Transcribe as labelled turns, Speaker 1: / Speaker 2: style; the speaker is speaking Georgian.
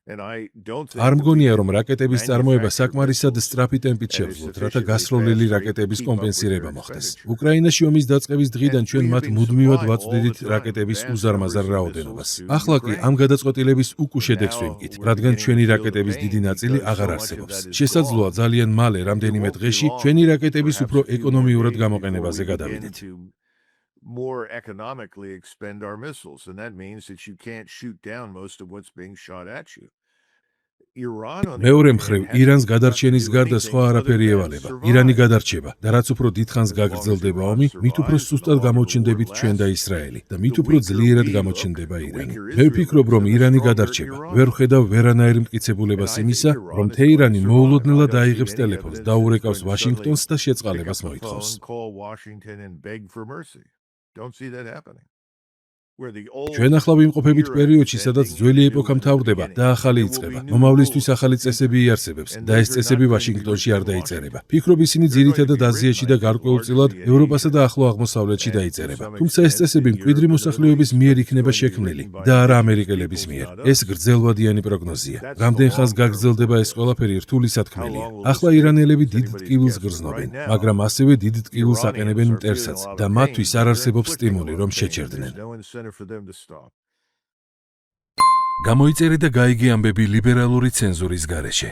Speaker 1: არ მგონია, რომ რაკეტების წარმოება საკმარისად სწრაფი ტემპით შევძლოთ, რათა გასროლილი რაკეტების კომპენსირება მოხდეს. უკრაინაში ომის დაწყების დღიდან ჩვენ მათ მუდმივად ვაწვდიდით რაკეტების უზარმაზარ რაოდენობას. ახლა კი ამ გადაწყვეტილების უკუ შედეგს ვიმკით, რადგან ჩვენი რაკეტების დიდი ნაწილი აღარ არსებობს. შესაძლოა ძალიან მალე რამდენიმე დღეში ჩვენი რაკეტების უფრო ეკონომიურად გამოყენებაზე გადავიდეთ.
Speaker 2: More economically expend our missiles, and that means that you can't shoot down most of what's being shot at you.
Speaker 1: მეორე მხრივ, ირანს გადარჩენის გარდა სხვა არაფერი ევალება. ირანი გადარჩება და რაც უფრო დიდხანს გაგრძელდება ომი, მით უფრო სუსტად გამოჩნდებით ჩვენ და ისრაელი და მით უფრო ძლიერად გამოჩნდება ირანი. მე ვფიქრობ, რომ ირანი გადარჩება. ვერ ვხედავ ვერანაირ მტკიცებულებას იმისა, რომ თეირანი მოულოდნელად აიღებს ტელეფონს, დაურეკავს ვაშინგტონს და შეწყალებას მოითხოვს. ჩვენ ახლა ვიმყოფებით პერიოდში, სადაც ძველი ეპოქა მთავრდება და ახალი იწყება. მომავლისთვის ახალი წესები იარსებებს და ეს წესები ვაშინგტონში არ დაიწერება. ფიქრობ, ისინი ძირითადად აზიაში და გარკვეულწილად ევროპასა და ახლო აღმოსავლეთში დაიწერება. თუმცა ეს წესები მკვიდრი მოსახლეობის მიერ იქნება შექმნილი და არა ამერიკელების მიერ. ეს გრძელვადიანი პროგნოზია. რამდენ ხანს გაგრძელდება ეს ყველაფერი რთული სათქმელია. ახლა ირანელები დიდ ტკივილს გრძნობენ, მაგრამ ასევე დიდ ტკივილს აყენებენ მტერსაც და მათთვის არ არსებობს სტიმული, რომ შეჩერდნენ. გამოიწერე და გაიგე ამბები ლიბერალური ცენზურის გარეშე.